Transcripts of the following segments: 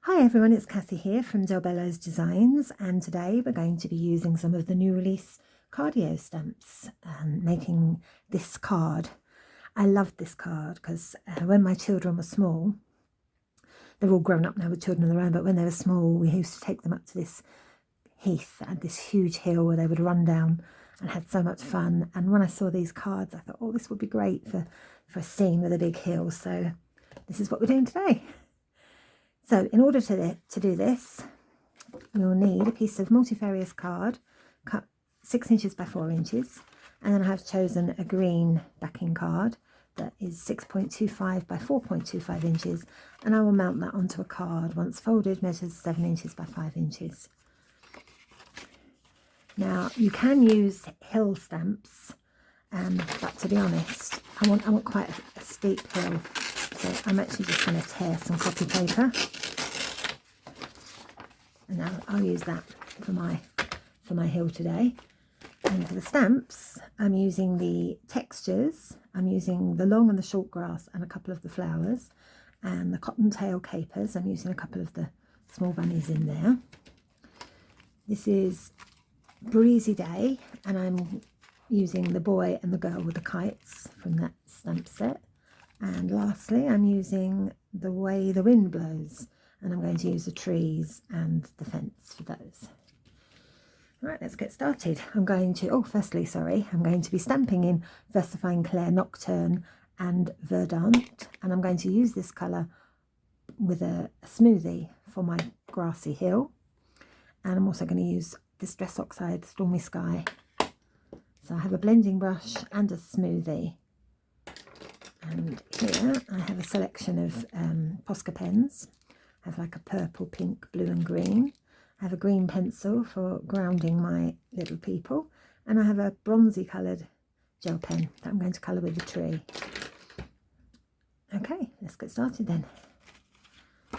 Hi everyone, it's Kathy here from Bello's Designs, and today we're going to be using some of the new release cardio stamps and making this card. I loved this card because when my children were small, they're all grown up now with children of their own, but when they were small we used to take them up to this heath and this huge hill where they would run down and had so much fun. And when I saw these cards I thought, oh, this would be great for a scene with a big hill, so this is what we're doing today. So in order to do this, we'll need a piece of multifarious card, cut 6 inches by 4 inches, and then I have chosen a green backing card that is 6.25 by 4.25 inches, and I will mount that onto a card. Once folded, measures 7 inches by 5 inches. Now you can use hill stamps, but to be honest, I want quite a steep hill. So I'm actually just going to tear some copy paper, and I'll use that for my hill today. And for the stamps, I'm using the textures. I'm using the long and the short grass and a couple of the flowers, and the cottontail capers. I'm using a couple of the small bunnies in there. This is Breezy Day, and I'm using the boy and the girl with the kites from that stamp set. And lastly, I'm using The Way the Wind Blows, and I'm going to use the trees and the fence for those. Right, let's get started. I'm going to be stamping in Versafine, Clair, Nocturne and Verdant, and I'm going to use this colour with a smoothie for my grassy hill. And I'm also going to use Distress Oxide Stormy Sky. So I have a blending brush and a smoothie. And here I have a selection of Posca pens. I have like a purple, pink, blue and green. I have a green pencil for grounding my little people. And I have a bronzy coloured gel pen that I'm going to colour with the tree. Okay, let's get started then.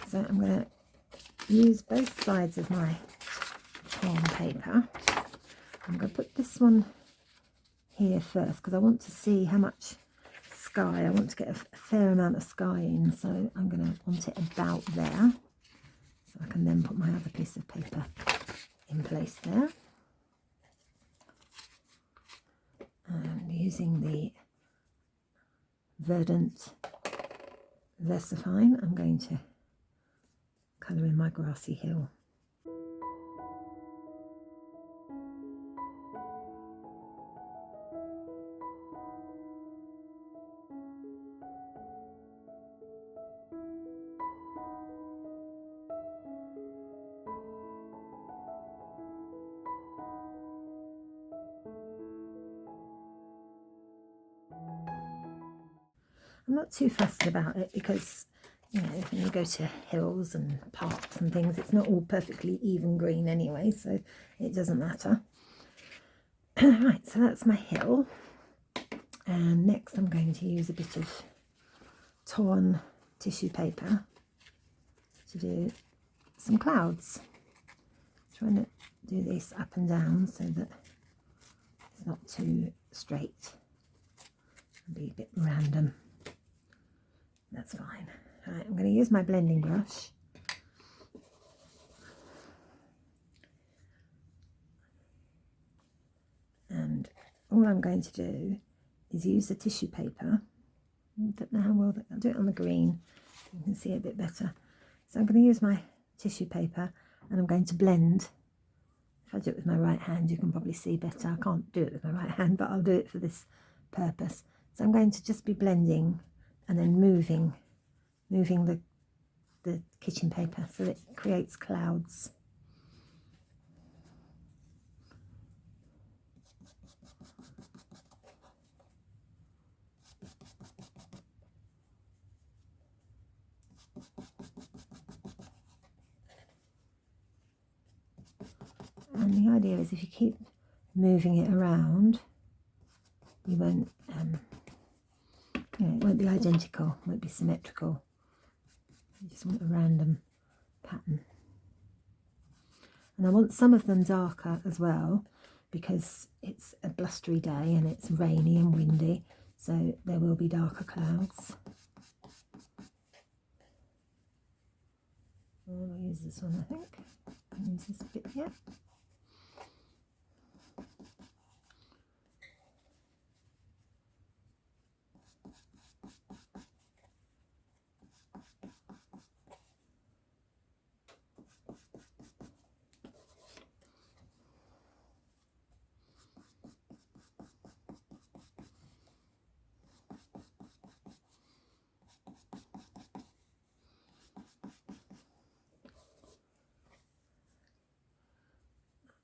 So I'm going to use both sides of my torn paper. I'm going to put this one here first because I want to see how much sky. I want to get a fair amount of sky in, so I'm going to want it about there, so I can then put my other piece of paper in place there. And using the Verdant Versafine, I'm going to colour in my grassy hill. I'm not too fussed about it because, you know, when you go to hills and parks and things, it's not all perfectly even green anyway, so it doesn't matter. Right, so that's my hill. And next I'm going to use a bit of torn tissue paper to do some clouds. Trying to do this up and down so that it's not too straight. It'll be a bit random. That's fine. Right, I'm going to use my blending brush. And all I'm going to do is use the tissue paper. I don't know how well, I'll do it on the green. You can see it a bit better. So I'm going to use my tissue paper and I'm going to blend. If I do it with my right hand, you can probably see better. I can't do it with my right hand, but I'll do it for this purpose. So I'm going to just be blending and then moving the kitchen paper so that it creates clouds. And the idea is if you keep moving it around, you won't, it won't be identical, it won't be symmetrical. You just want a random pattern. And I want some of them darker as well because it's a blustery day and it's rainy and windy, so there will be darker clouds. I'll this one, I think. I'll use this bit here.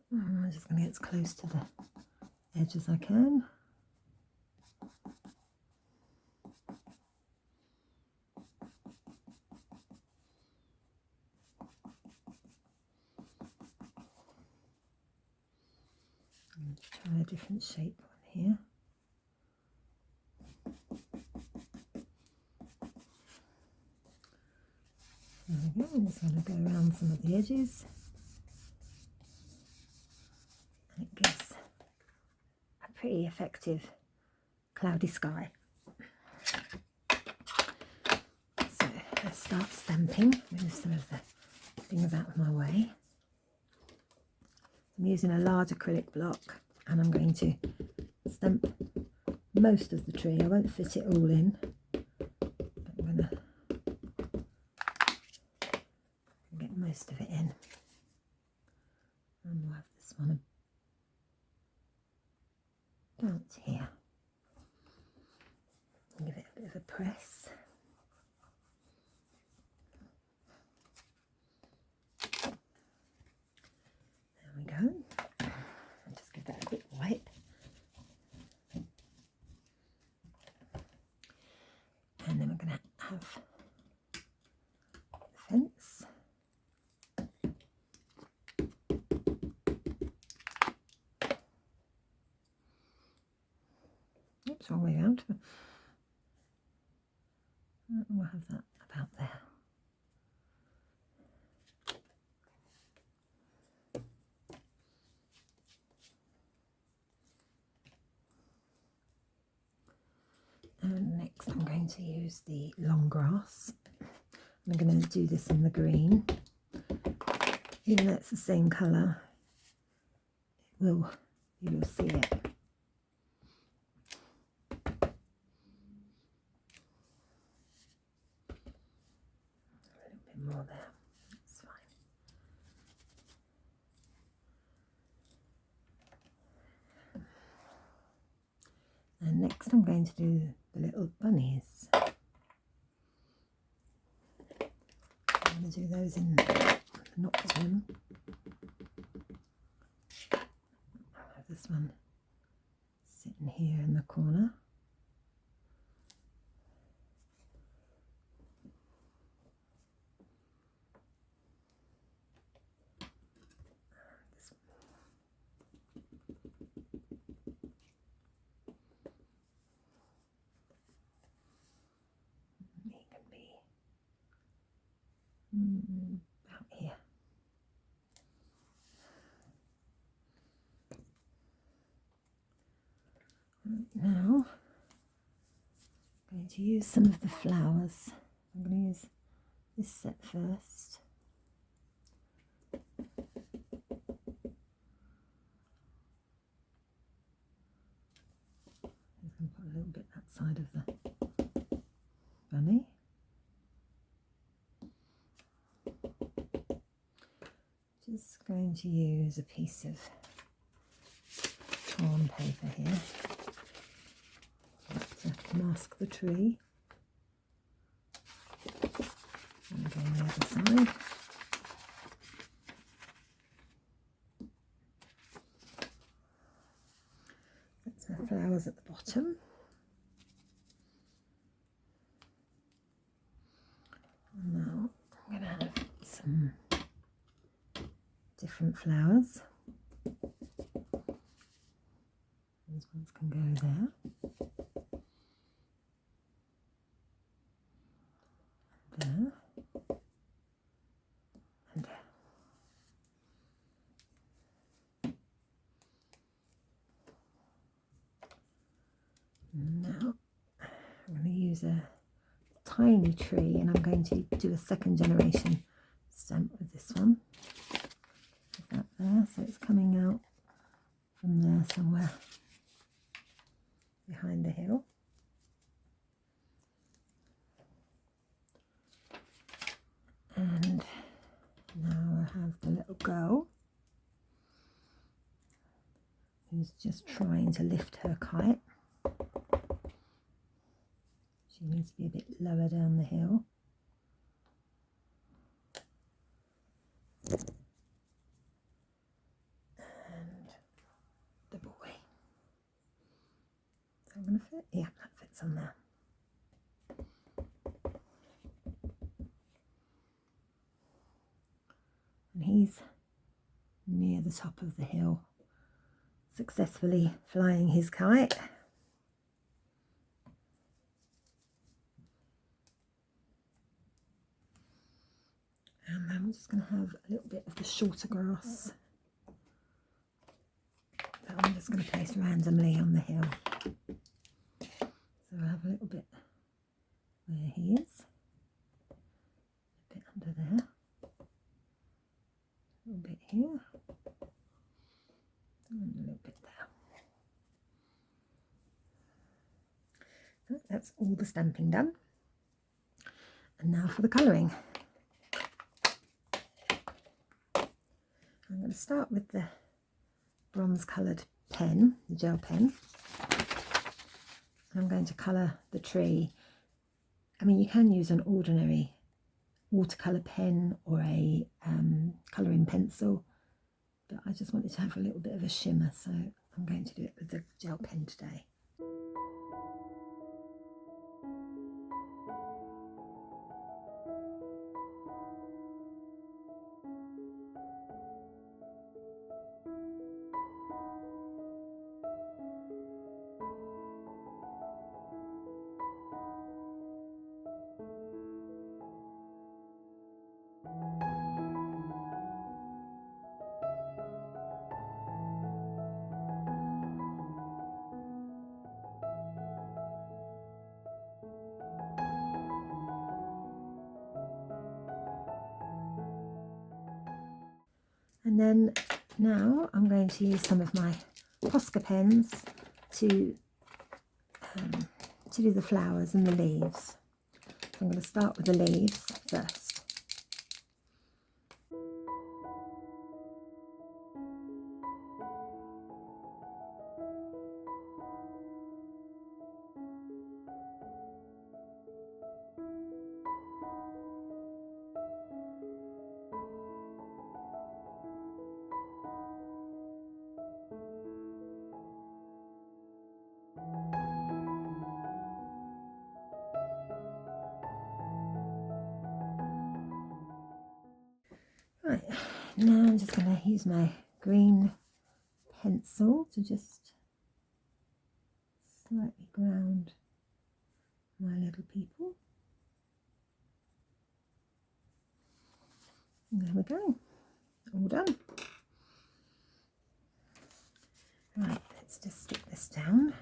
I'm just going to get as close to the edge as I can. I'm going to try a different shape one here. There we go. I'm just going to go around some of the edges. It gives a pretty effective cloudy sky. So let's start stamping. Move some of the things out of my way. I'm using a large acrylic block and I'm going to stamp most of the tree. I won't fit it all in, but I'm going to get most of it in. And we'll have this one about here. Give it a bit of a press. There we go. I'll just give that a bit white. And then we're going to have the fence. Oops, wrong way around. We'll have that about there. And next I'm going to use the long grass. I'm going to do this in the green. Even though it's the same colour, you will see it. More there, that's fine. And next I'm going to do the little bunnies. I'm going to do those in the nocturne. I'll have this one sitting here in the corner. About here. Now I'm going to use some of the flowers. I'm going to use this set first. I'm going to put a little bit that side of the bunny. Just going to use a piece of torn paper here just to mask the tree. And go on the other side. That's my flowers at the bottom. And now I'm going to have some different flowers. These ones can go there. And there. And there. Now I'm going to use a tiny tree and I'm going to do a second generation stamp with this one. Put that there, so it's coming out from there somewhere behind the hill. And now I have the little girl who's just trying to lift her kite. She needs to be a bit lower down the hill. And the boy. Is that going to fit? Yeah, that fits on there. And he's near the top of the hill, successfully flying his kite. And then we're just going to have a little bit of the shorter grass that I'm just going to place randomly on the hill. So I'll have a little bit where he is, a bit under there, a little bit here, and a little bit there. So that's all the stamping done. And now for the colouring. I'm going to start with the bronze coloured pen, the gel pen. And I'm going to colour the tree. I mean, you can use an ordinary watercolour pen or a colouring pencil, but I just wanted to have a little bit of a shimmer, so I'm going to do it with the gel pen today. And then now I'm going to use some of my Posca pens to do the flowers and the leaves. So I'm going to start with the leaves first. Right, now I'm just going to use my green pencil to just slightly ground my little people. And there we go, all done. Right, let's just stick this down.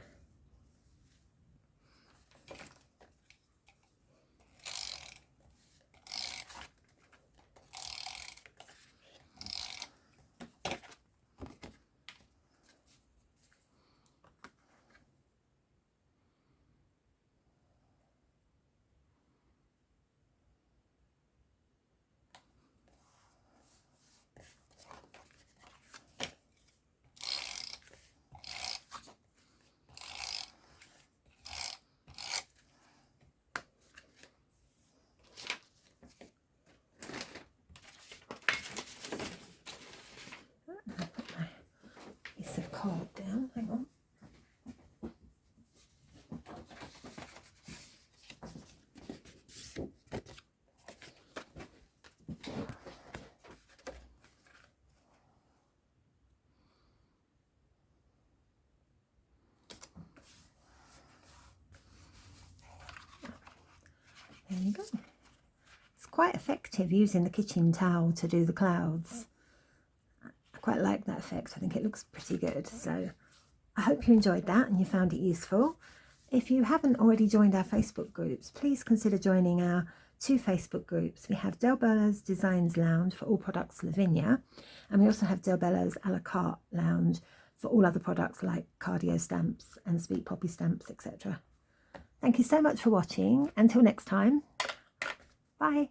Card down, hang on. There you go. It's quite effective using the kitchen towel to do the clouds. Quite like that effect. I think it looks pretty good. So I hope you enjoyed that and you found it useful. If you haven't already joined our Facebook groups, please consider joining our 2 Facebook groups. We have Del Bello's Designs Lounge for all products Lavinia, and we also have Del Bello's a la carte lounge for all other products like cardio stamps and sweet poppy stamps, etc. Thank you so much for watching. Until next time, bye.